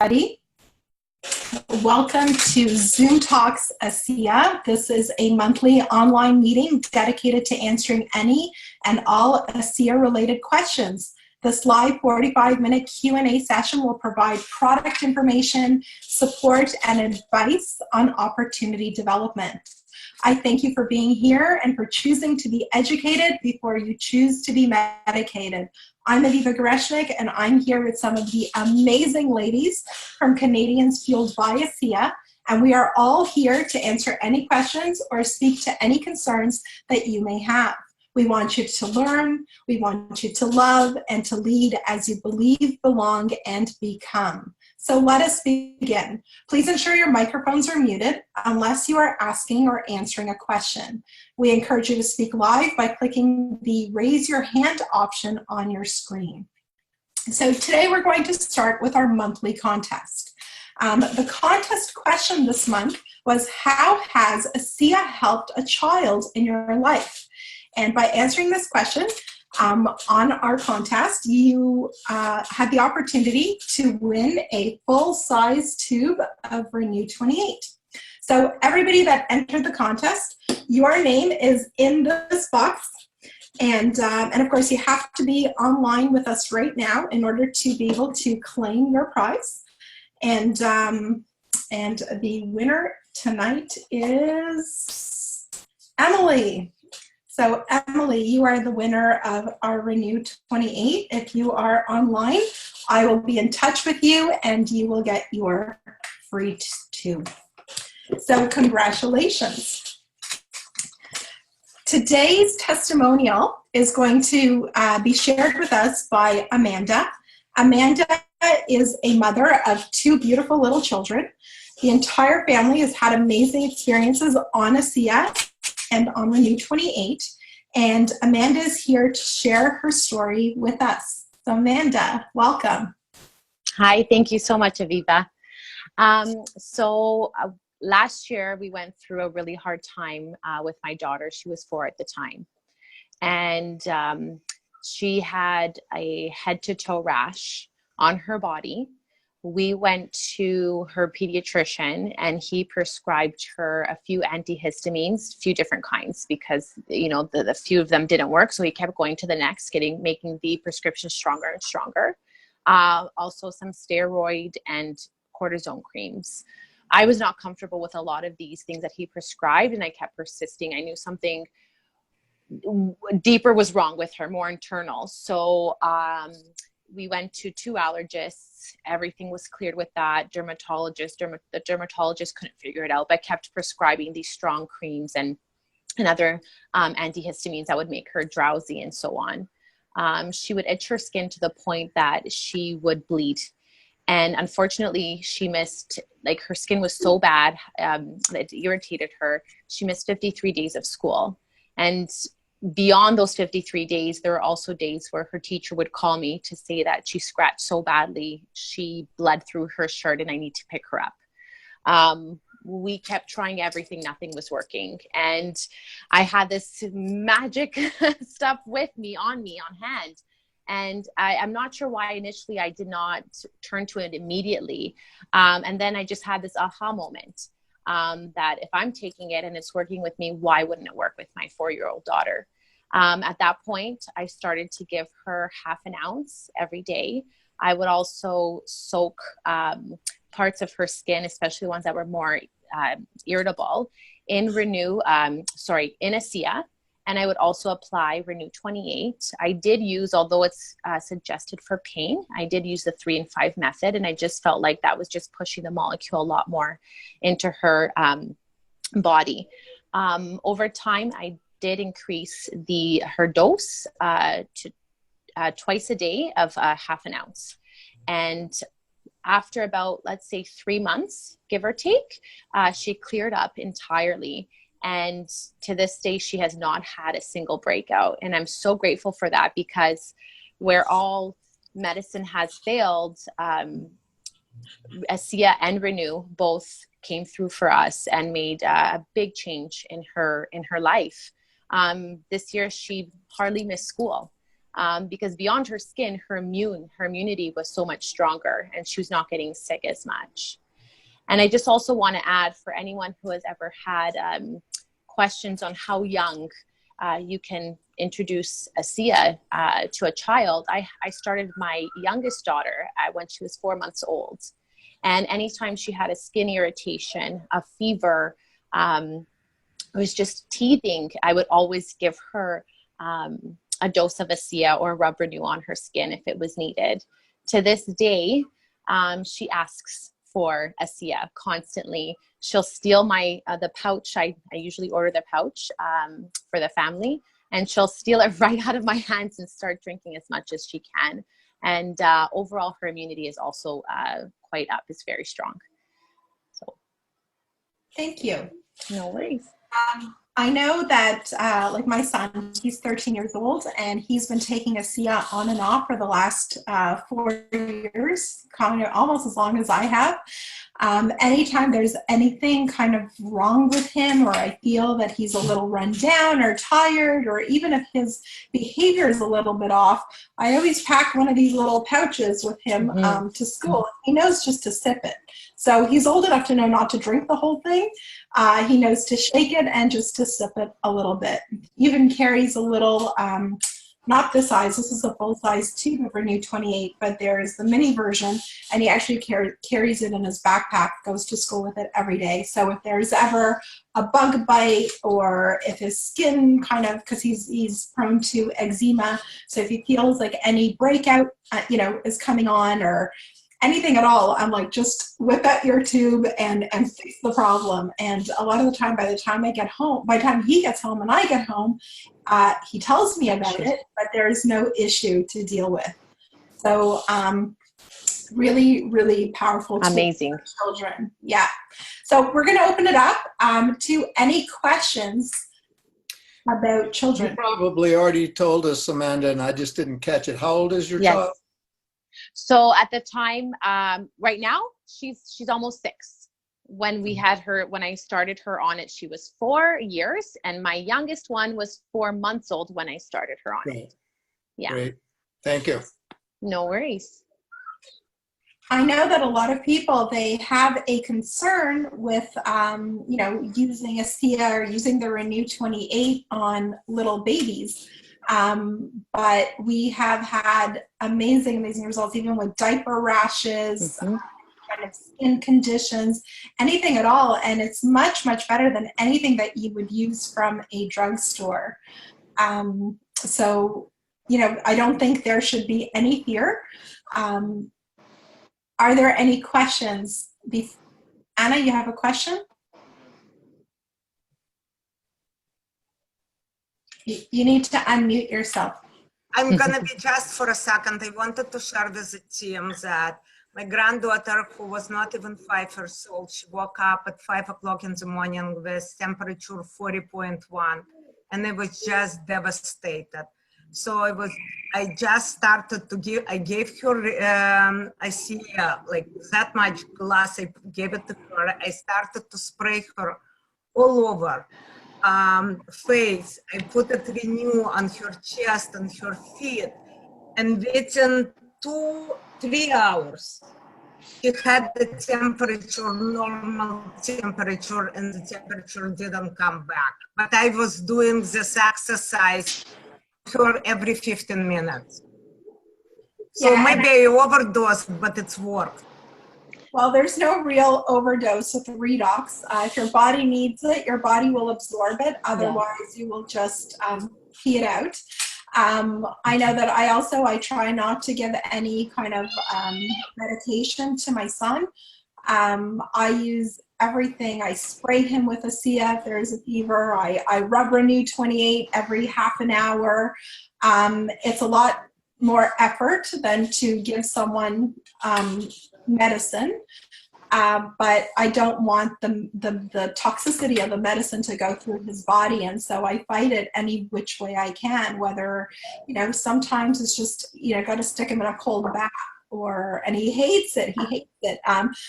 everybody. Welcome to Zoom Talks ASEA. This is a monthly online meeting dedicated to answering any and all ASEA-related questions. This live 45-minute Q&A session will provide product information, support, and advice on opportunity development. I thank you for being here and for choosing to be educated before you choose to be medicated. I'm Aviva Goreshnik, and I'm here with some of the amazing ladies from Canadians Fueled by ASEA, and we are all here to answer any questions or speak to any concerns that you may have. We want you to learn, we want you to love, and to lead as you believe, belong, and become. So let us begin. Please ensure your microphones are muted unless you are asking or answering a question. We encourage you to speak live by clicking the raise your hand option on your screen. So today we're going to start with our monthly contest. The contest question this month was, how has ASEA helped a child in your life? And by answering this question on our contest, you had the opportunity to win a full-size tube of Renew 28. So everybody that entered the contest, your name is in this box. And of course, you have to be online with us right now in order to be able to claim your prize. And the winner tonight is Emily. So Emily, you are the winner of our Renew 28. If you are online, I will be in touch with you and you will get your free tube. So congratulations. Today's testimonial is going to be shared with us by Amanda. Amanda is a mother of two beautiful little children. The entire family has had amazing experiences on ASEA and on Renew 28, and Amanda is here to share her story with us. So Amanda, welcome. Hi, thank you so much, Aviva. Last year we went through a really hard time with my daughter. She was 4 at the time, and she had a head-to-toe rash on her body. We went to her pediatrician and he prescribed her a few antihistamines, a few different kinds, because the few of them didn't work. So he kept going to the next, making the prescription stronger and stronger. Also some steroid and cortisone creams. I was not comfortable with a lot of these things that he prescribed, and I kept persisting. I knew something deeper was wrong with her, more internal. So we went to 2 allergists. Everything was cleared with that. The dermatologist couldn't figure it out, but kept prescribing these strong creams and other antihistamines that would make her drowsy and so on. She would itch her skin to the point that she would bleed. And unfortunately, she missed, her skin was so bad that it irritated her. She missed 53 days of school. And beyond those 53 days, there were also days where her teacher would call me to say that she scratched so badly, she bled through her shirt and I need to pick her up. We kept trying everything, nothing was working. And I had this magic stuff with me, on hand. And I'm not sure why initially I did not turn to it immediately. And then I just had this aha moment. That if I'm taking it and it's working with me, why wouldn't it work with my 4-year-old daughter? At that point, I started to give her half an ounce every day. I would also soak parts of her skin, especially ones that were more irritable, in ASEA. And I would also apply Renew 28. I did use, although it's suggested for pain, I did use the 3 and 5 method. And I just felt like that was just pushing the molecule a lot more into her body. Over time, I did increase her dose to twice a day of half an ounce. And after about, let's say 3 months, give or take, she cleared up entirely. And to this day, she has not had a single breakout. And I'm so grateful for that, because where all medicine has failed, ASEA and Renew both came through for us and made a big change in her life. This year, she hardly missed school. because beyond her skin, her immunity was so much stronger, and she was not getting sick as much. And I just also want to add, for anyone who has ever had questions on how young you can introduce ASEA to a child, I started my youngest daughter when she was 4 months old. And anytime she had a skin irritation, a fever, was just teething, I would always give her a dose of ASEA or Rub Renew on her skin if it was needed. To this day, she asks for ASEA constantly. She'll steal my the pouch. I usually order the pouch for the family, and she'll steal it right out of my hands and start drinking as much as she can. And overall, her immunity is also quite up. It's very strong. So, thank you. No worries. I know that, like my son, he's 13 years old, and he's been taking ASEA on and off for the last 4 years, kind of almost as long as I have. Anytime there's anything kind of wrong with him, or I feel that he's a little run down or tired, or even if his behavior is a little bit off, I always pack one of these little pouches with him to school. He knows just to sip it. So he's old enough to know not to drink the whole thing. He knows to shake it and just to sip it a little bit. Even carries a little, not this size, this is a full size tube of Renew 28, but there's the mini version, and he actually carries it in his backpack, goes to school with it every day. So if there's ever a bug bite, or if his skin kind of, because he's prone to eczema, so if he feels like any breakout, is coming on, or anything at all, I'm like, just whip out your tube and fix the problem. And a lot of the time, by the time he gets home and I get home, he tells me about it, but there is no issue to deal with. So really, really powerful tool. Amazing. For children. Yeah. So we're going to open it up to any questions about children. You probably already told us, Amanda, and I just didn't catch it. How old is your child? So at the time, right now, she's almost 6. When we had her, when I started her on it, she was 4 years, and my youngest one was 4 months old when I started her on it. Yeah. Great. Thank you. No worries. I know that a lot of people, they have a concern with, using ASEA or using the Renew 28 on little babies. But we have had amazing results, even with diaper rashes, kind of skin conditions, anything at all. And it's much, much better than anything that you would use from a drugstore. So, I don't think there should be any fear. Are there any questions? Anna, you have a question? You need to unmute yourself. I'm going to be just for a second. I wanted to share with the team that my granddaughter, who was not even 5 years old, she woke up at 5 o'clock in the morning with temperature 40.1, and I was just devastated. So I just started to I gave her, like that much glass, I gave it to her. I started to spray her all over. Face. I put it Renew on her chest and her feet, and within 2-3 hours, she had the temperature, normal temperature, and the temperature didn't come back. But I was doing this exercise for every 15 minutes. So maybe I overdosed, but it's worked. Well, there's no real overdose with the REDOX. If your body needs it, your body will absorb it. Otherwise, you will just pee it out. I know that I try not to give any kind of medication to my son. I use everything. I spray him with ASEA if there's a fever. I rub Renew 28 every half an hour. It's a lot more effort than to give someone medicine, but I don't want the toxicity of the medicine to go through his body, and so I fight it any which way I can, whether, sometimes it's just, got to stick him in a cold bath. and he hates it. He hates it.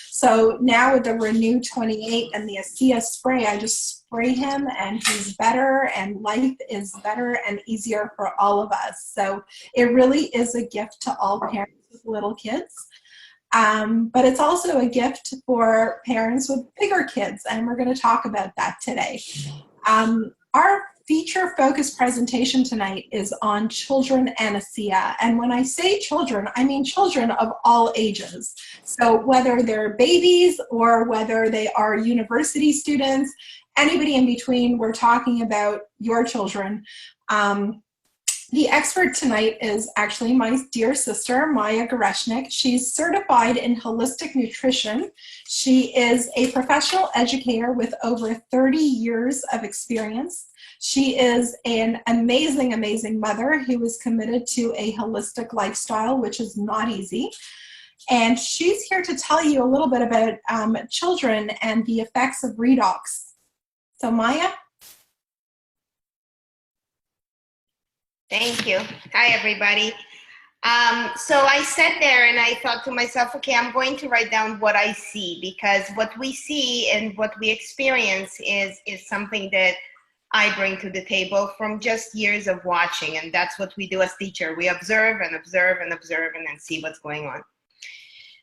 So now with the Renew 28 and the ASEA spray, I just spray him and he's better, and life is better and easier for all of us. So it really is a gift to all parents with little kids. But it's also a gift for parents with bigger kids, and we're going to talk about that today. Our feature-focused presentation tonight is on children and ASEA. And when I say children, I mean children of all ages. So whether they're babies or whether they are university students, anybody in between, we're talking about your children. The expert tonight is actually my dear sister, Maya Goreshnik. She's certified in holistic nutrition. She is a professional educator with over 30 years of experience. She is an amazing, amazing mother who is committed to a holistic lifestyle, which is not easy. And she's here to tell you a little bit about children and the effects of REDOX. So Maya? Thank you. Hi, everybody. So I sat there and I thought to myself, okay, I'm going to write down what I see, because what we see and what we experience is something that I bring to the table from just years of watching. And that's what we do as teacher. We observe and observe and observe and then see what's going on.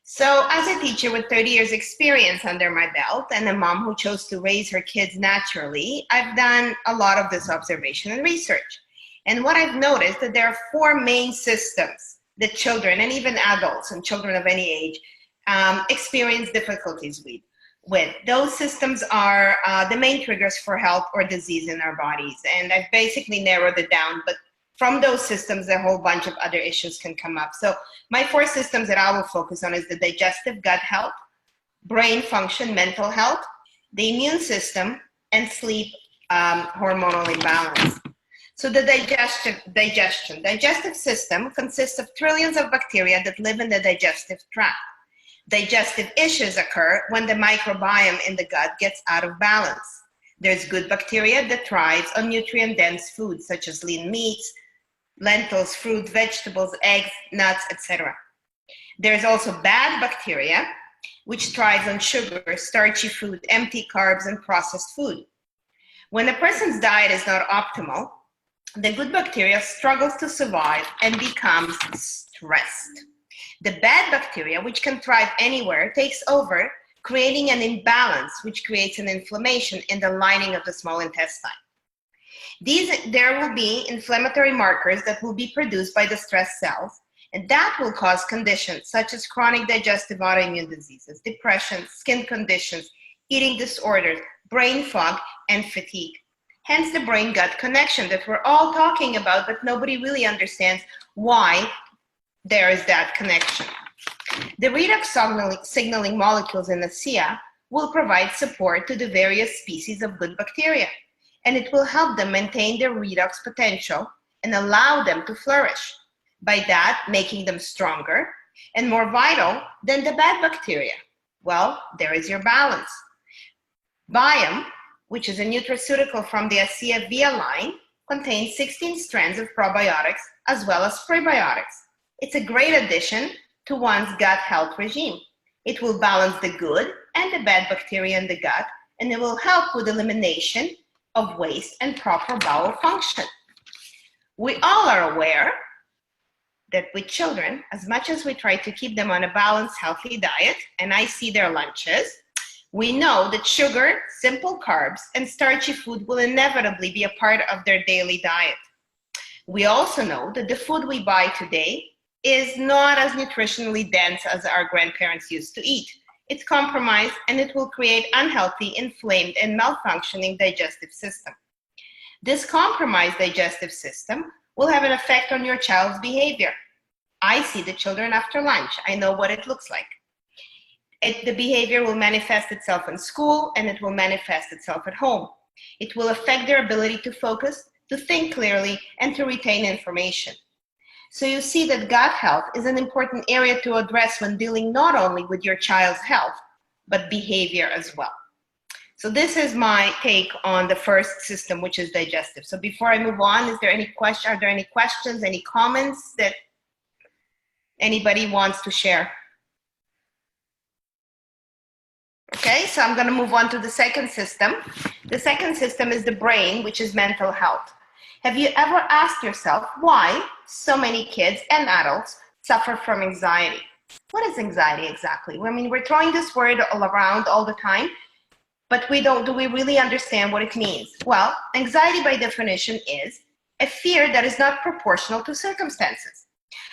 So as a teacher with 30 years experience under my belt and a mom who chose to raise her kids naturally, I've done a lot of this observation and research. And what I've noticed that there are 4 main systems that children and even adults and children of any age experience difficulties with. Those systems are the main triggers for health or disease in our bodies. And I've basically narrowed it down, but from those systems, a whole bunch of other issues can come up. So my 4 systems that I will focus on is the digestive gut health, brain function, mental health, the immune system, and sleep hormonal imbalance. So the digestive system consists of trillions of bacteria that live in the digestive tract. Digestive issues occur when the microbiome in the gut gets out of balance. There's good bacteria that thrives on nutrient-dense foods such as lean meats, lentils, fruit, vegetables, eggs, nuts, etc. There's also bad bacteria, which thrives on sugar, starchy food, empty carbs, and processed food. When a person's diet is not optimal, the good bacteria struggles to survive and becomes stressed. The bad bacteria, which can thrive anywhere, takes over, creating an imbalance, which creates an inflammation in the lining of the small intestine. There will be inflammatory markers that will be produced by the stress cells, and that will cause conditions such as chronic digestive autoimmune diseases, depression, skin conditions, eating disorders, brain fog, and fatigue. Hence the brain-gut connection that we're all talking about, but nobody really understands why there is that connection. The redox signaling molecules in ASEA will provide support to the various species of good bacteria, and it will help them maintain their redox potential and allow them to flourish, by that making them stronger and more vital than the bad bacteria. Well, there is your balance. Biome, which is a nutraceutical from the ASEA Via line, contains 16 strands of probiotics as well as prebiotics. It's a great addition to one's gut health regime. It will balance the good and the bad bacteria in the gut, and it will help with elimination of waste and proper bowel function. We all are aware that with children, as much as we try to keep them on a balanced, healthy diet, and I see their lunches, we know that sugar, simple carbs, and starchy food will inevitably be a part of their daily diet. We also know that the food we buy today is not as nutritionally dense as our grandparents used to eat. It's compromised, and it will create unhealthy, inflamed, and malfunctioning digestive system. This compromised digestive system will have an effect on your child's behavior. I see the children after lunch. I know what it looks like. The behavior will manifest itself in school, and it will manifest itself at home. It will affect their ability to focus, to think clearly, and to retain information. So you see that gut health is an important area to address when dealing not only with your child's health, but behavior as well. So this is my take on the first system, which is digestive. So before I move on, are there any questions, any comments that Anybody wants to share? Okay, so I'm going to move on to the second system. The second system is the brain, which is mental health. Have you ever asked yourself why so many kids and adults suffer from anxiety? What is anxiety exactly? I mean, we're throwing this word all around all the time, but do we really understand what it means? Well, anxiety by definition is a fear that is not proportional to circumstances.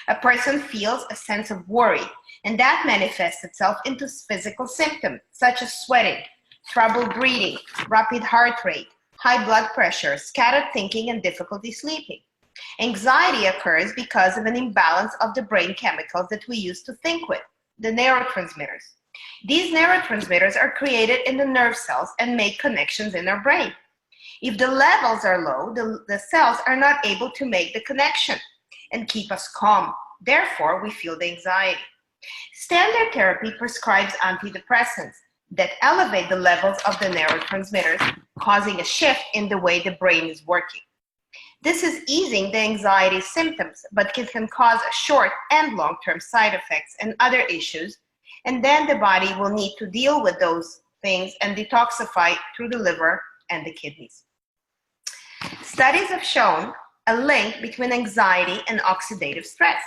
A person feels a sense of worry, and that manifests itself into physical symptoms such as sweating, trouble breathing, rapid heart rate, high blood pressure, scattered thinking, and difficulty sleeping. Anxiety occurs because of an imbalance of the brain chemicals that we use to think with, the neurotransmitters. These neurotransmitters are created in the nerve cells and make connections in our brain. If the levels are low, the cells are not able to make the connection and keep us calm. Therefore, we feel the anxiety. Standard therapy prescribes antidepressants that elevate the levels of the neurotransmitters, causing a shift in the way the brain is working. This is easing the anxiety symptoms, but it can cause short and long-term side effects and other issues, and then the body will need to deal with those things and detoxify through the liver and the kidneys. Studies have shown a link between anxiety and oxidative stress.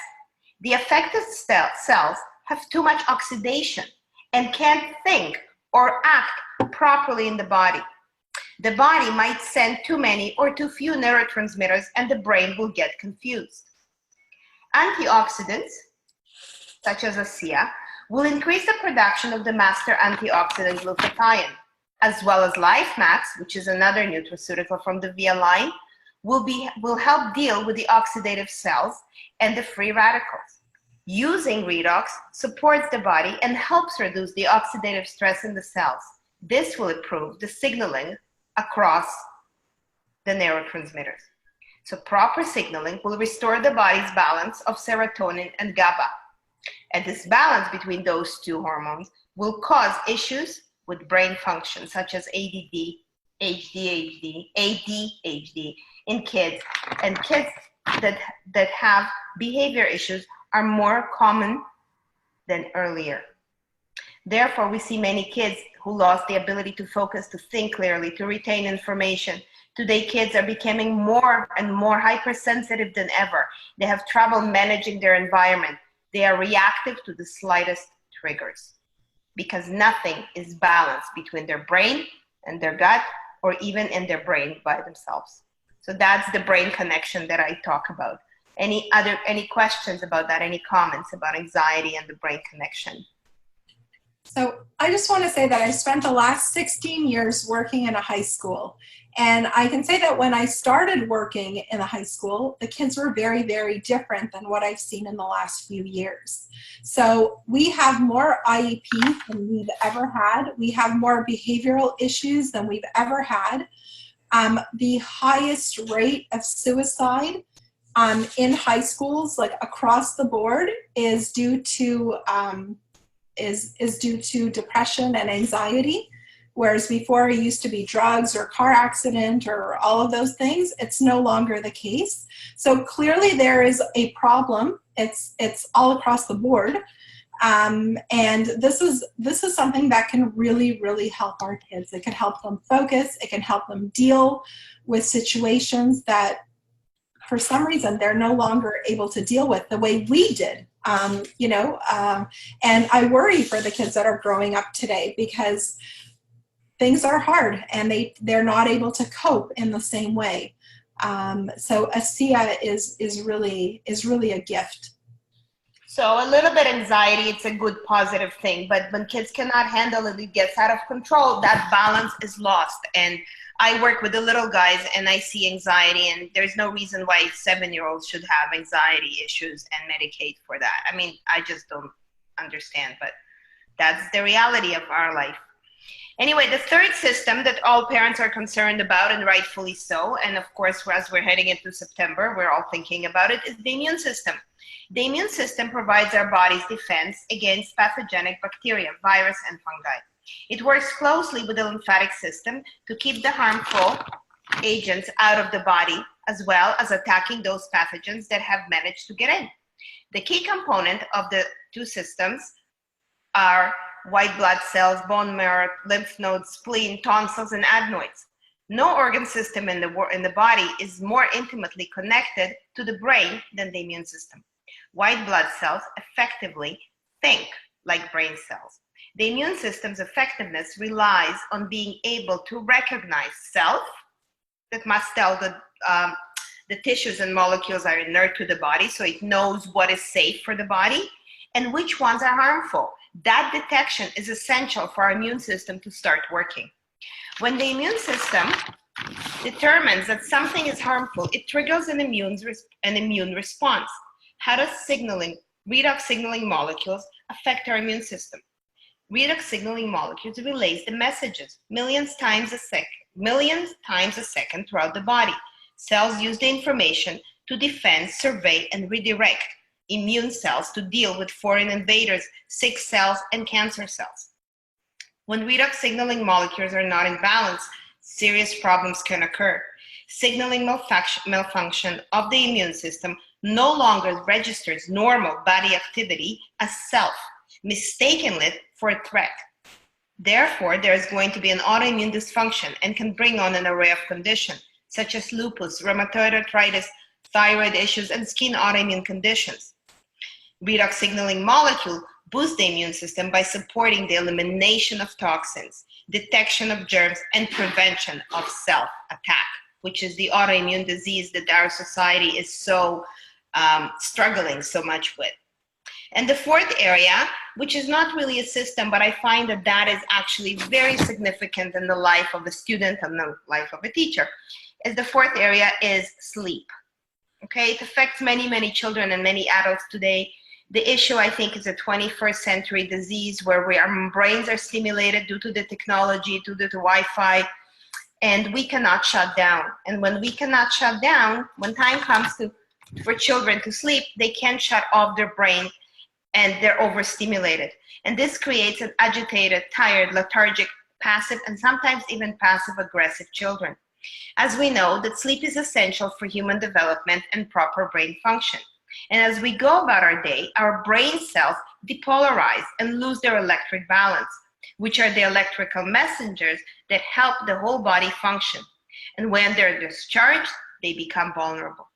The affected cells have too much oxidation and can't think or act properly in the body. The body might send too many or too few neurotransmitters, and the brain will get confused. Antioxidants, such as ASEA, will increase the production of the master antioxidant glutathione, as well as LifeMax, which is another nutraceutical from the VIA line, will help deal with the oxidative cells and the free radicals. Using REDOX supports the body and helps reduce the oxidative stress in the cells. This will improve the signaling across the neurotransmitters. So proper signaling will restore the body's balance of serotonin and GABA. And this balance between those two hormones will cause issues with brain function, such as ADD, ADHD in kids. And kids that have behavior issues are more common than earlier. Therefore, we see many kids who lost the ability to focus, to think clearly, to retain information. Today, kids are becoming more and more hypersensitive than ever. They have trouble managing their environment. They are reactive to the slightest triggers because nothing is balanced between their brain and their gut, or even in their brain by themselves. So that's the brain connection that I talk about. Any questions about that? Any comments about anxiety and the brain connection? So I just want to say that I spent the last 16 years working in a high school. And I can say that when I started working in a high school, the kids were very, very different than what I've seen in the last few years. So we have more IEPs than we've ever had. We have more behavioral issues than we've ever had. The highest rate of suicide in high schools, like across the board, is due to depression and anxiety, whereas before it used to be drugs or car accident or all of those things. It's no longer the case. So clearly there is a problem. It's all across the board, and this is something that can really, really help our kids. It can help them focus. It can help them deal with situations that for some reason they're no longer able to deal with the way we did. And I worry for the kids that are growing up today because things are hard and they're not able to cope in the same way. So ASEA is really a gift. So a little bit anxiety, it's a good positive thing, but when kids cannot handle it, it gets out of control, that balance is lost. And I work with the little guys and I see anxiety, and there's no reason why 7-year-olds should have anxiety issues and medicate for that. I mean, I just don't understand, but that's the reality of our life. Anyway, the third system that all parents are concerned about, and rightfully so, and of course, as we're heading into September, we're all thinking about it, is the immune system. The immune system provides our body's defense against pathogenic bacteria, virus, and fungi. It works closely with the lymphatic system to keep the harmful agents out of the body, as well as attacking those pathogens that have managed to get in. The key component of the two systems are white blood cells, bone marrow, lymph nodes, spleen, tonsils, and adenoids. No organ system in the body is more intimately connected to the brain than the immune system. White blood cells effectively think like brain cells. The immune system's effectiveness relies on being able to recognize self, that must tell the tissues and molecules are inert to the body, so it knows what is safe for the body and which ones are harmful. That detection is essential for our immune system to start working. When the immune system determines that something is harmful, it triggers an immune response. How does redox signaling molecules affect our immune system? Redox signaling molecules relays the messages millions times a second throughout the body. Cells use the information to defend, survey, and redirect immune cells to deal with foreign invaders, sick cells, and cancer cells. When redox signaling molecules are not in balance, serious problems can occur. Signaling malfunction of the immune system no longer registers normal body activity as self, mistakenly for a threat. Therefore, there is going to be an autoimmune dysfunction and can bring on an array of conditions, such as lupus, rheumatoid arthritis, thyroid issues, and skin autoimmune conditions. Redox signaling molecule boosts the immune system by supporting the elimination of toxins, detection of germs, and prevention of self-attack, which is the autoimmune disease that our society is so struggling so much with. And the fourth area, which is not really a system, but I find that that is actually very significant in the life of a student and the life of a teacher, is the fourth area is sleep. Okay, it affects many, many children and many adults today. The issue, I think, is a 21st century disease where our brains are stimulated due to the technology, due to the Wi-Fi, and we cannot shut down. And when we cannot shut down, when time comes for children to sleep, they can't shut off their brain and they're overstimulated. And this creates an agitated, tired, lethargic, passive, and sometimes even passive-aggressive children. As we know, that sleep is essential for human development and proper brain function. And as we go about our day, our brain cells depolarize and lose their electric balance, which are the electrical messengers that help the whole body function. And when they're discharged, they become vulnerable.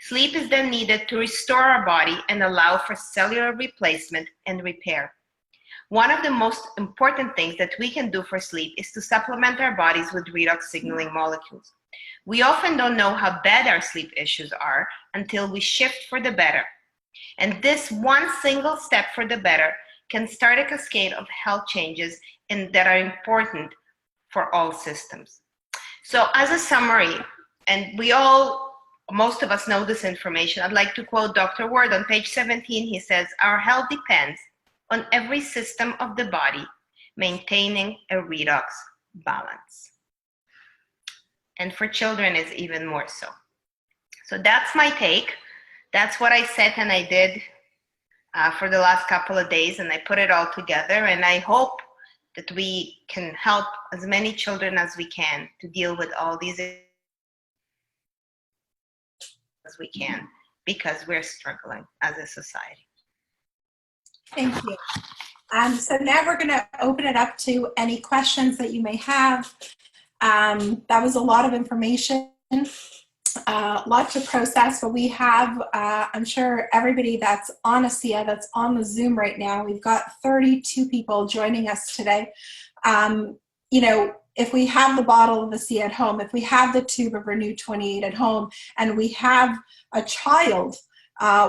Sleep is then needed to restore our body and allow for cellular replacement and repair. One of the most important things that we can do for sleep is to supplement our bodies with redox signaling molecules. We often don't know how bad our sleep issues are until we shift for the better. And this one single step for the better can start a cascade of health changes that are important for all systems. So as a summary, and most of us know this information, I'd like to quote Dr. Ward on page 17. He says, "Our health depends on every system of the body maintaining a redox balance." And for children is even more so. So that's my take. That's what I said and I did for the last couple of days, and I put it all together, and I hope that we can help as many children as we can to deal with all these as we can, because we're struggling as a society. Thank you. So now we're going to open it up to any questions that you may have. That was a lot of information, lot to process, but we have, I'm sure everybody that's on ASEA, that's on the Zoom right now, we've got 32 people joining us today. You know, if we have the bottle of ASEA at home, if we have the tube of Renew 28 at home, and we have a child,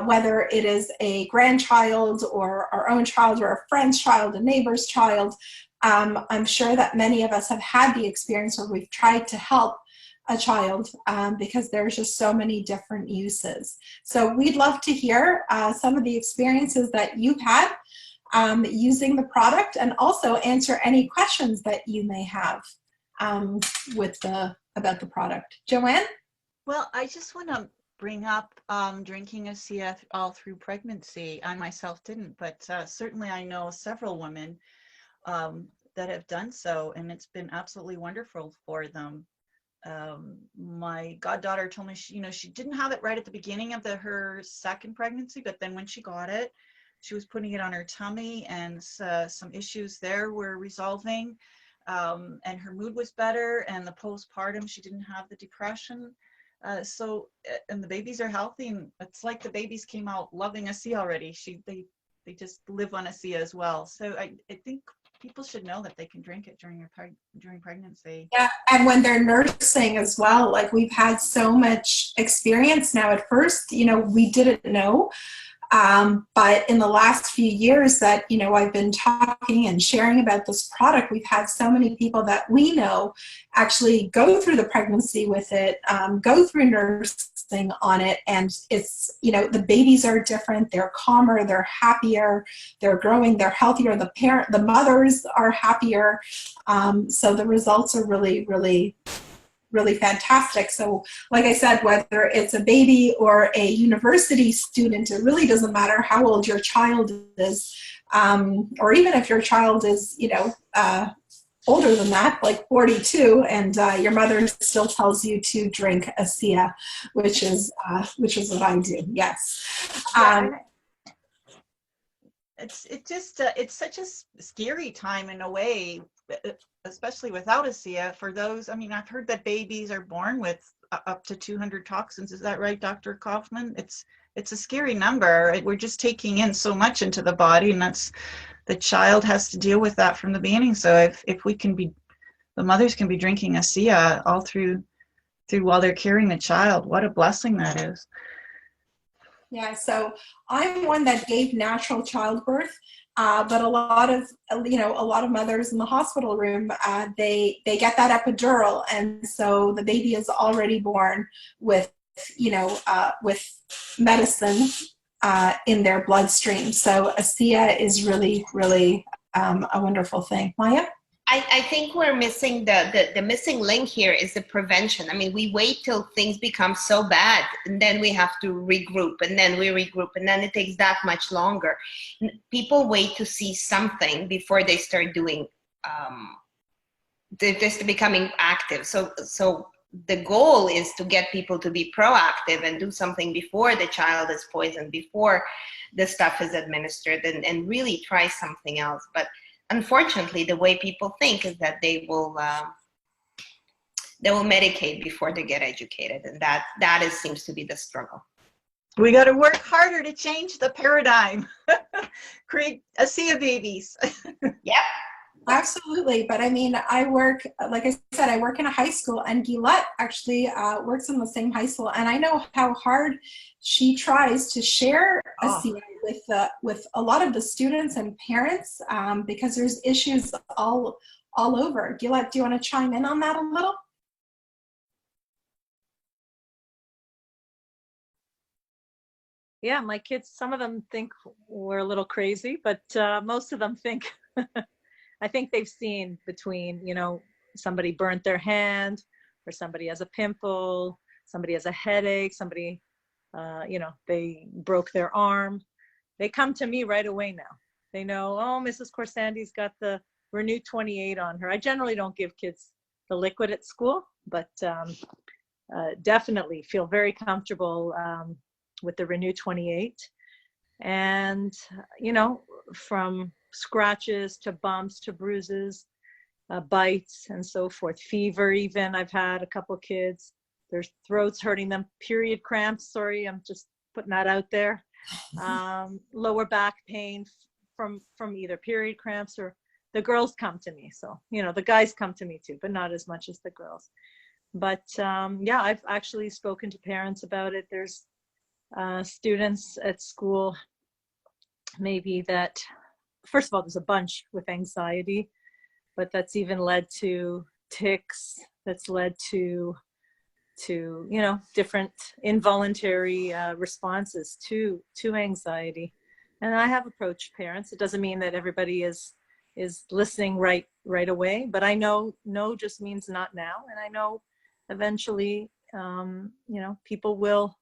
whether it is a grandchild or our own child or a friend's child, a neighbor's child, I'm sure that many of us have had the experience where we've tried to help a child because there's just so many different uses. So we'd love to hear some of the experiences that you've had using the product, and also answer any questions that you may have about the product. Joanne? Well, I just want to bring up drinking ASEA all through pregnancy. I myself didn't, but certainly I know several women that have done so, and it's been absolutely wonderful for them. my goddaughter told me she didn't have it right at the beginning of her second pregnancy, but then when she got it, she was putting it on her tummy, and some issues there were resolving, and her mood was better, and the postpartum she didn't have the depression. And the babies are healthy, and it's like the babies came out loving ASEA already. They just live on ASEA as well. So I think people should know that they can drink it during pregnancy. Yeah, and when they're nursing as well, like we've had so much experience now. At first, we didn't know. But in the last few years that, I've been talking and sharing about this product, we've had so many people that we know actually go through the pregnancy with it, go through nursing on it. And it's, the babies are different. They're calmer, they're happier, they're growing, they're healthier. The mothers are happier. So the results are really, really, really fantastic. So like I said, whether it's a baby or a university student, it really doesn't matter how old your child is, or even if your child is, older than that, like 42, and your mother still tells you to drink ASEA, which is what I do. Yes. It's such a scary time in a way, especially without ASEA. For those, I've heard that babies are born with up to 200 toxins. Is that right, Dr. Kaufman? It's a scary number. We're just taking in so much into the body, and the child has to deal with that from the beginning. So if the mothers can be drinking ASEA all through while they're carrying the child, what a blessing that is. Yeah, so I'm one that gave natural childbirth, but a lot of mothers in the hospital room, they get that epidural, and so the baby is already born with with medicine in their bloodstream. So ASEA is really, really a wonderful thing. Maya? I think we're missing the missing link here is the prevention. We wait till things become so bad, and then we have to regroup, and then we regroup, and then it takes that much longer. People wait to see something before they start doing, they're just becoming active. So the goal is to get people to be proactive and do something before the child is poisoned, before the stuff is administered, and really try something else. But unfortunately, the way people think is that they will medicate before they get educated, and that seems to be the struggle. We got to work harder to change the paradigm. Create ASEA babies. Yep. Absolutely. But I work, like I said, I work in a high school, and Gillette actually works in the same high school. And I know how hard she tries to share ASEA with a lot of the students and parents, because there's issues all over. Gillette, do you want to chime in on that a little? Yeah, my kids, some of them think we're a little crazy, but most of them think, I think they've seen between, somebody burnt their hand, or somebody has a pimple, somebody has a headache, somebody, they broke their arm. They come to me right away now. They know, oh, Mrs. Corsandi's got the Renew 28 on her. I generally don't give kids the liquid at school, but definitely feel very comfortable with the Renew 28. And, from scratches to bumps to bruises, bites and so forth, fever even. I've had a couple kids, their throats hurting them, period cramps, sorry, I'm just putting that out there, lower back pain from either period cramps, or the girls come to me. So, the guys come to me too, but not as much as the girls. But yeah, I've actually spoken to parents about it. There's students at school maybe that, first of all, there's a bunch with anxiety, but that's even led to tics, that's led to different involuntary responses to anxiety. And I have approached parents. It doesn't mean that everybody is listening right away, but I know no just means not now, and I know eventually people will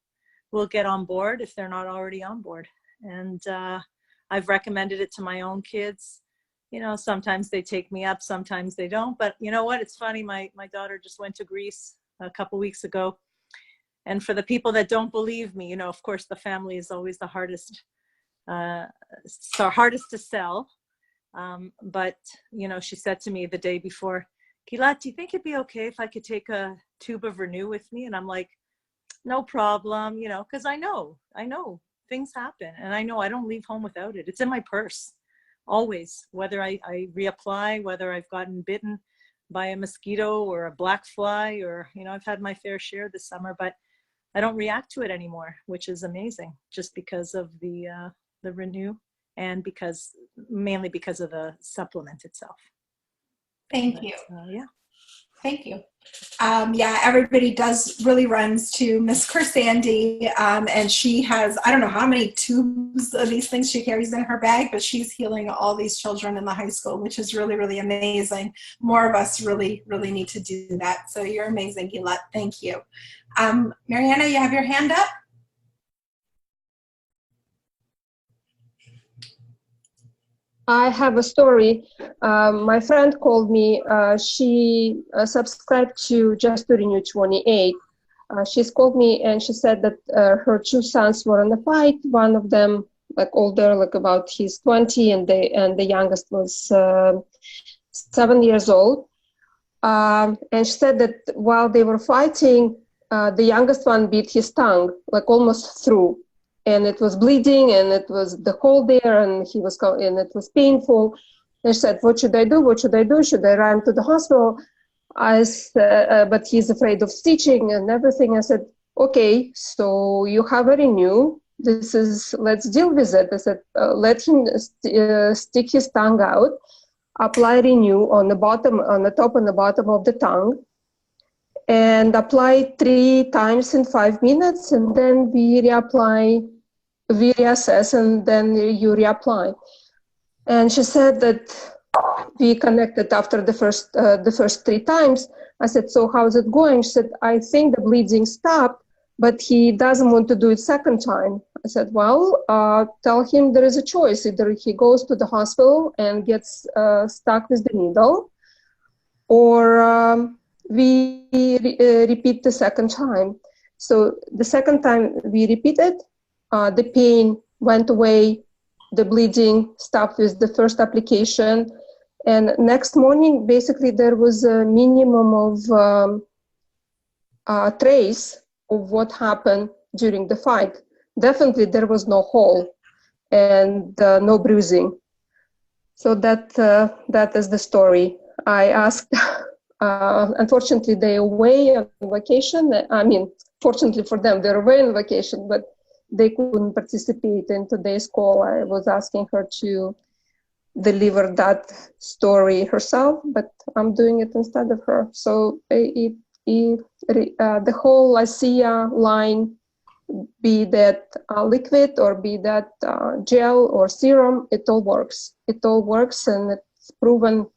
get on board if they're not already on board. And I've recommended it to my own kids. Sometimes they take me up, sometimes they don't. But you know what? It's funny. My daughter just went to Greece a couple weeks ago. And for the people that don't believe me, of course, the family is always the hardest to sell. But, she said to me the day before, Gilad, do you think it'd be okay if I could take a tube of Renew with me? And I'm like, no problem, because I know things happen. And I know I don't leave home without it. It's in my purse, always, whether I reapply, whether I've gotten bitten by a mosquito or a black fly, or, I've had my fair share this summer, but I don't react to it anymore, which is amazing, just because of the Renew, and mainly because of the supplement itself. Thank you. Yeah. Thank you. Everybody really runs to Miss Kersandy, and she has, I don't know how many tubes of these things she carries in her bag, but she's healing all these children in the high school, which is really, really amazing. More of us really, really need to do that. So you're amazing, Gilad. Thank you. Mariana, you have your hand up? I have a story. My friend called me. She subscribed to Just to Renew 28. She's called me and she said that her two sons were in a fight. One of them, older, about he's 20, and the youngest was 7 years old. And she said that while they were fighting, the youngest one bit his tongue, almost through. And it was bleeding, and it was the hole there, and it was painful. And she said, "What should I do? What should I do? Should I run to the hospital?" I said, but he's afraid of stitching and everything. I said, "Okay, so you have a Renew. Let's deal with it." I said, "Let him stick his tongue out, apply Renew on the top and the bottom of the tongue, and apply 3 times in 5 minutes, and then we reassess, and then you reapply." And she said that we connected after the first 3 times. I said, "So how's it going?" She said, "I think the bleeding stopped, but he doesn't want to do it second time." I said, "Well, tell him there is a choice. Either he goes to the hospital and gets stuck with the needle, or we repeat the second time." So the second time we repeated, the pain went away, the bleeding stopped with the first application, and next morning, basically, there was a minimum of trace of what happened during the fight. Definitely, there was no hole and no bruising. So that is the story. I asked. Unfortunately, they're away on vacation. I mean, fortunately for them, they're away on vacation, but they couldn't participate in today's call. I was asking her to deliver that story herself, but I'm doing it instead of her. So the whole ASEA line, be that liquid or be that gel or serum, it all works. It all works, and it's proven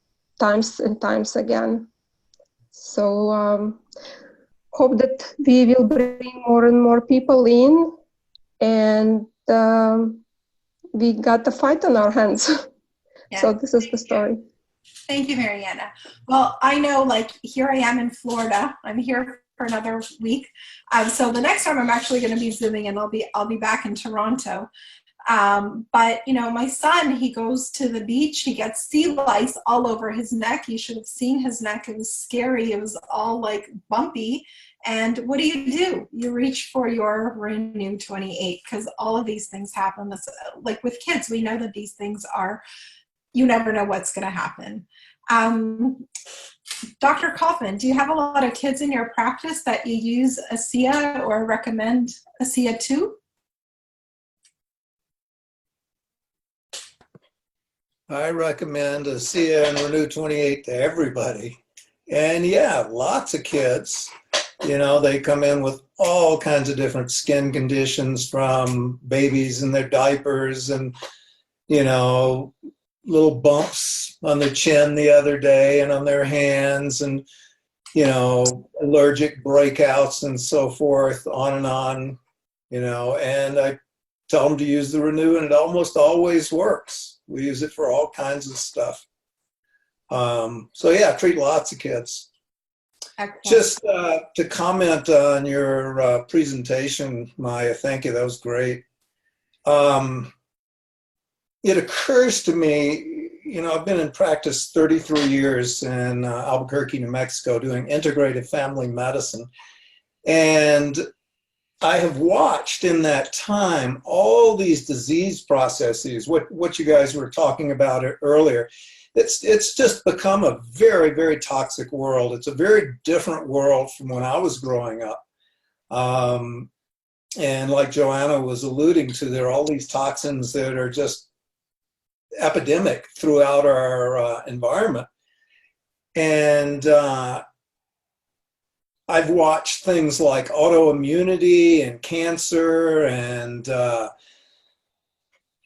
times and times again. So hope that we will bring more and more people in, and we got a fight on our hands. Yeah. So this is the story. Thank you, Mariana. Well, I know, here I am in Florida. I'm here for another week. So the next time I'm actually going to be Zooming, and I'll be back in Toronto. But my son, he goes to the beach, he gets sea lice all over his neck. You should have seen his neck. It was scary. It was all bumpy. And what do? You reach for your Renew 28, because all of these things happen. With kids, we know that these things you never know what's going to happen. Dr. Kaufman, do you have a lot of kids in your practice that you use ASEA or recommend ASEA to? I recommend ASEA and Renew 28 to everybody. And yeah, lots of kids, they come in with all kinds of different skin conditions, from babies in their diapers and, little bumps on their chin the other day and on their hands, and, allergic breakouts and so forth, on and on, and I tell them to use the Renew, and it almost always works. We use it for all kinds of stuff. So yeah, treat lots of kids. Excellent. Just to comment on your presentation, Maya, thank you, that was great. It occurs to me, you know, I've been in practice 33 years in Albuquerque, New Mexico, doing integrative family medicine. And I have watched in that time all these disease processes, what you guys were talking about earlier. It's just become a very, very toxic world. It's a very different world from when I was growing up. And like Joanna was alluding to, there are all these toxins that are just epidemic throughout our environment. And I've watched things like autoimmunity and cancer and,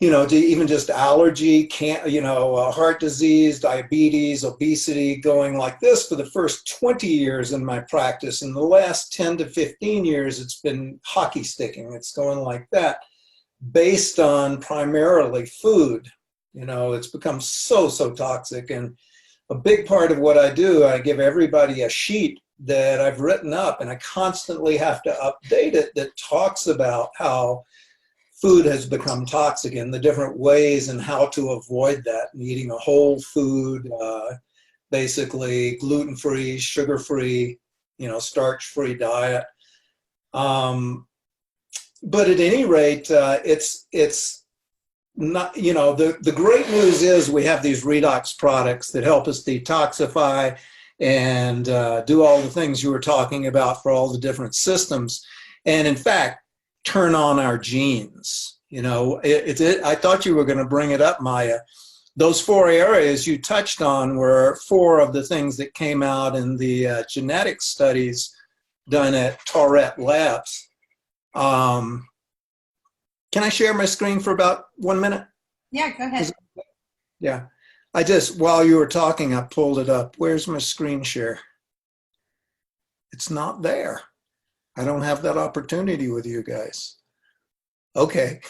you know, even just allergy, heart disease, diabetes, obesity going like this for the first 20 years in my practice. In the last 10 to 15 years, it's been hockey sticking. It's going like that based on primarily food. You know, it's become so toxic. And a big part of what I do, I give everybody a sheet that I've written up, and I constantly have to update it, that talks about how food has become toxic and the different ways and how to avoid that, and eating a whole food, basically gluten-free, sugar-free, you know, starch-free diet. But at any rate, it's not, you know, the great news is we have these REDOX products that help us detoxify and do all the things you were talking about for all the different systems. And in fact, turn on our genes. You know, I thought you were going to bring it up, Maya. Those 4 areas you touched on were 4 of the things that came out in the genetic studies done at Tourette Labs. Can I share my screen for about 1 minute? Yeah, go ahead. Yeah. I just, while you were talking, I pulled it up. Where's my screen share? It's not there. I don't have that opportunity with you guys. Okay.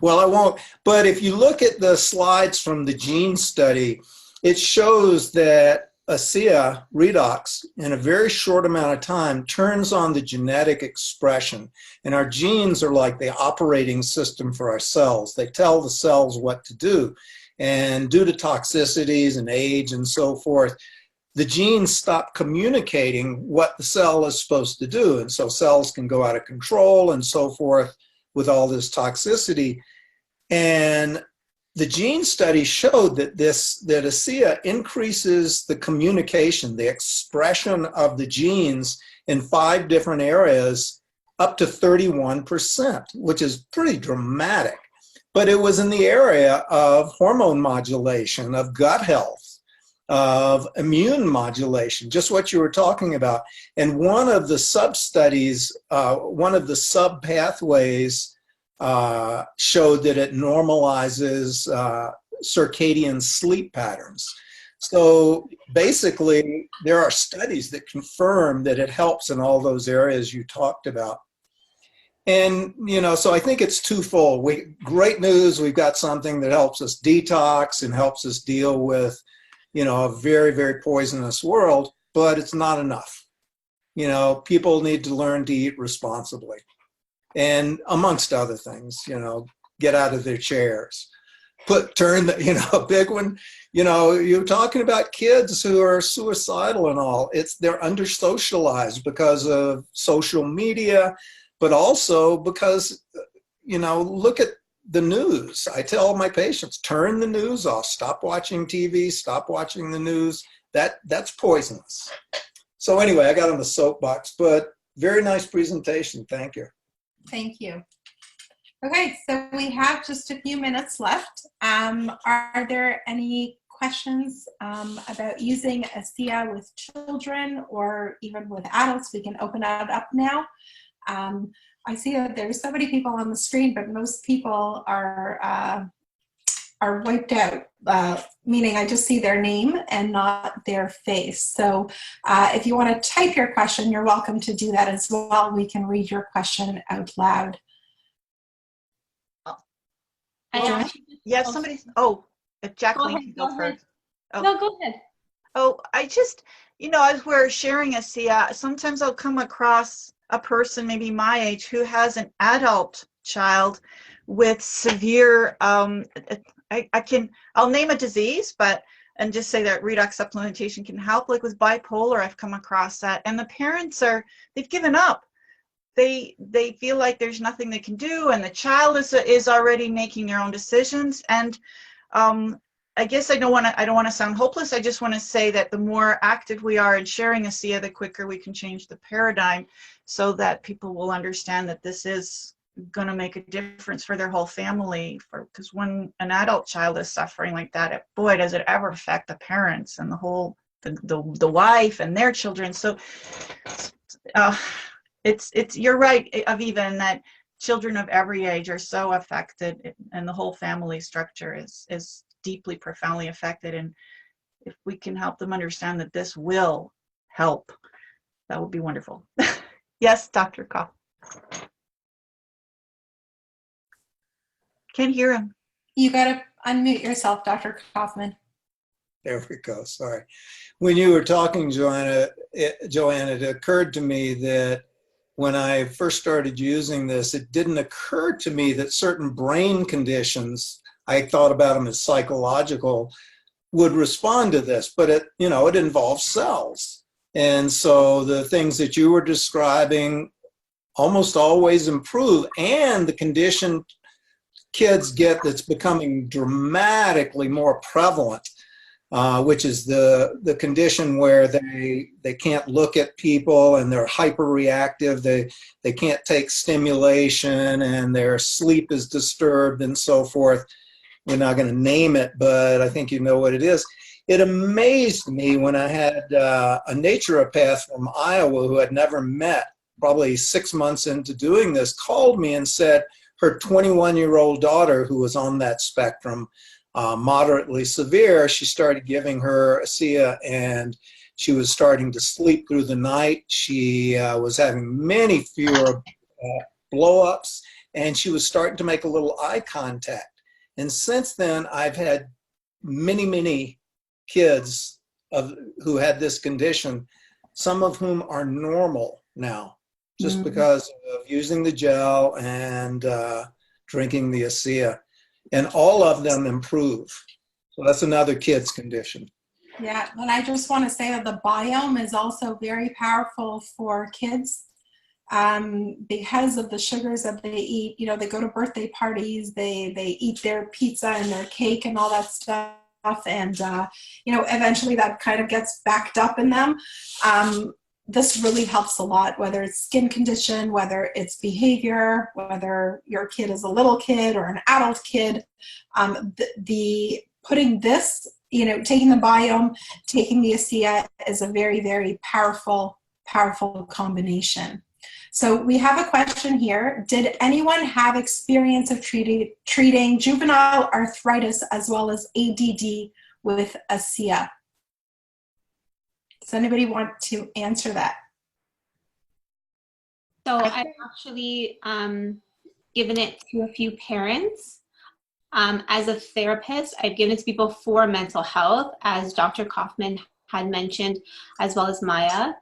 Well, I won't. But if you look at the slides from the gene study, it shows that ASEA REDOX, in a very short amount of time, turns on the genetic expression. And our genes are like the operating system for our cells. They tell the cells what to do. And due to toxicities and age and so forth, the genes stop communicating what the cell is supposed to do. And so cells can go out of control and so forth with all this toxicity. And the gene study showed that that ASEA increases the communication, the expression of the genes in 5 different areas up to 31%, which is pretty dramatic. But it was in the area of hormone modulation, of gut health, of immune modulation, just what you were talking about. And one of the sub-studies, one of the sub-pathways showed that it normalizes circadian sleep patterns. So basically, there are studies that confirm that it helps in all those areas you talked about. And, you know, so I think it's twofold. Great news, we've got something that helps us detox and helps us deal with, you know, a very, very poisonous world, but it's not enough. You know, people need to learn to eat responsibly. And amongst other things, you know, get out of their chairs. Turn the, you know, a big one, you know, you're talking about kids who are suicidal and all. They're under-socialized because of social media, but also because, you know, look at the news. I tell my patients, turn the news off, stop watching TV, stop watching the news. That's poisonous. So anyway, I got on the soapbox, but very nice presentation. Thank you. Thank you. Okay, so we have just a few minutes left. Are there any questions about using ASEA with children or even with adults? We can open it up now. I see that there's so many people on the screen, but most people are wiped out, meaning I just see their name and not their face. So if you want to type your question, you're welcome to do that as well. We can read your question out loud. Yes, somebody. Oh, if Jacqueline can go first. Oh. No, go ahead. Oh, I just, as we're sharing ASEA, sometimes I'll come across a person maybe my age who has an adult child with severe, I'll name a disease, and just say that redox supplementation can help. Like with bipolar, I've come across that, and the parents they've given up. They feel like there's nothing they can do, and the child is already making their own decisions. And I guess I don't want to sound hopeless. I just want to say that the more active we are in sharing ASEA, the quicker we can change the paradigm, so that people will understand that this is going to make a difference for their whole family. Because when an adult child is suffering like that, boy, does it ever affect the parents and the wife and their children. So you're right, Aviva, in that children of every age are so affected, and the whole family structure is deeply, profoundly affected. And if we can help them understand that this will help, that would be wonderful. Yes, Dr. Koff. Can't hear him. You got to unmute yourself, Dr. Kaufman. There we go. Sorry. When you were talking, Joanna, it occurred to me that when I first started using this, it didn't occur to me that certain brain conditions, I thought about them as psychological, would respond to this, but it involves cells. And so the things that you were describing almost always improve, and the condition kids get that's becoming dramatically more prevalent, which is the condition where they can't look at people and they're hyperreactive. They can't take stimulation and their sleep is disturbed and so forth. We're not going to name it, but I think you know what it is. It amazed me when I had a naturopath from Iowa who I'd never met, probably 6 months into doing this, called me and said her 21-year-old daughter, who was on that spectrum, moderately severe, she started giving her ASEA, and she was starting to sleep through the night. She was having many fewer blow-ups, and she was starting to make a little eye contact. And since then, I've had many kids who had this condition, some of whom are normal now, just because of using the gel and drinking the ASEA. And all of them improve. So that's another kid's condition. Yeah, and I just want to say that the biome is also very powerful for kids because of the sugars that they eat. They go to birthday parties, they eat their pizza and their cake and all that stuff. And, eventually that kind of gets backed up in them. This really helps a lot, whether it's skin condition, whether it's behavior, whether your kid is a little kid or an adult kid. The putting this, taking the biome, taking the ASEA is a very, very powerful combination. So we have a question here. Did anyone have experience of treating juvenile arthritis as well as ADD with ASEA? Does anybody want to answer that? So I've actually given it to a few parents. As a therapist, I've given it to people for mental health, as Dr. Kaufman had mentioned, as well as Maya.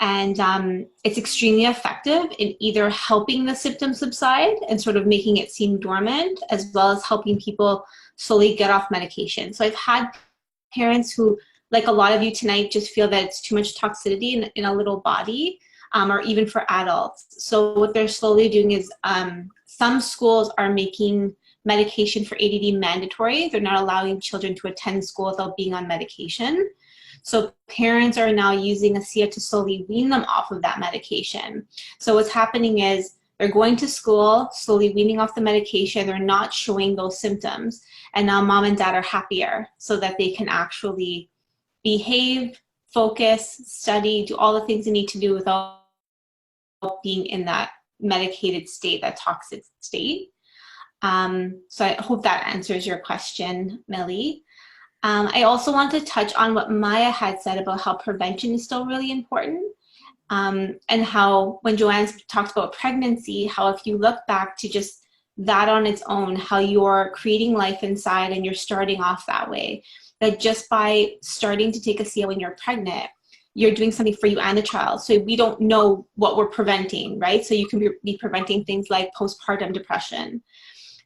And it's extremely effective in either helping the symptoms subside and sort of making it seem dormant, as well as helping people slowly get off medication. So I've had parents who, like a lot of you tonight, just feel that it's too much toxicity in a little body, or even for adults. So what they're slowly doing is some schools are making medication for ADD mandatory. They're not allowing children to attend school without being on medication. So parents are now using ASEA to slowly wean them off of that medication. So what's happening is they're going to school, slowly weaning off the medication. They're not showing those symptoms. And now mom and dad are happier so that they can actually behave, focus, study, do all the things they need to do without being in that medicated state, that toxic state. So I hope that answers your question, Millie. I also want to touch on what Maya had said about how prevention is still really important, and how when Joanne talked about pregnancy, how if you look back to just that on its own, how you're creating life inside and you're starting off that way. that just by starting to take ASEA when you're pregnant, you're doing something for you and the child. So we don't know what we're preventing, right? So you can be preventing things like postpartum depression,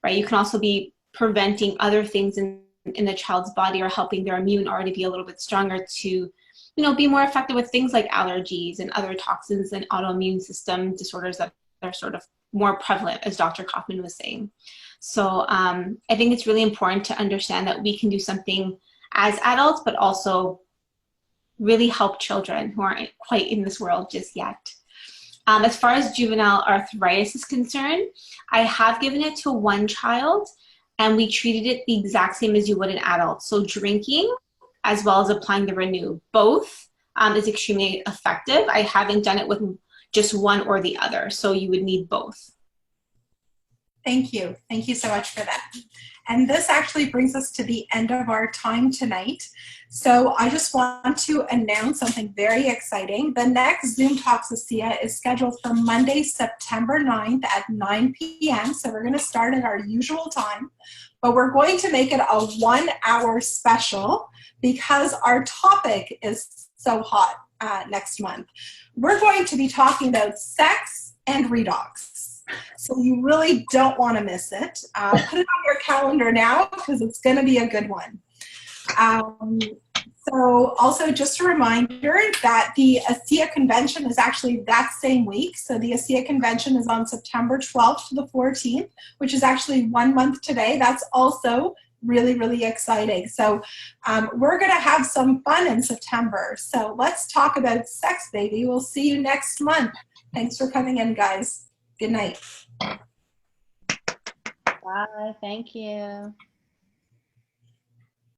right? You can also be preventing other things in the child's body, or helping their immune already be a little bit stronger to, you know, be more effective with things like allergies and other toxins and autoimmune system disorders that are sort of more prevalent, as Dr. Kaufman was saying. So I think it's really important to understand that we can do something as adults, but also really help children who aren't quite in this world just yet. As far as juvenile arthritis is concerned, I have given it to one child, and we treated it the exact same as you would an adult. So drinking, as well as applying the Renew. Both is extremely effective. I haven't done it with just one or the other, so you would need both. Thank you. Thank you so much for that. And this actually brings us to the end of our time tonight. So I just want to announce something very exciting. The next Zoom Talks ASEA is scheduled for Monday, September 9th at 9 p.m. So we're going to start at our usual time, but we're going to make it a 1-hour special because our topic is so hot next month. We're going to be talking about sex and redox. So you really don't want to miss it. Put it on your calendar now because it's going to be a good one. So also just a reminder that the ASEA convention is actually that same week. So the ASEA convention is on September 12th to the 14th, which is actually 1 month today. That's also really, really exciting. So we're going to have some fun in September. So let's talk about sex, baby. We'll see you next month. Thanks for coming in, guys. Good night. Bye. Thank you.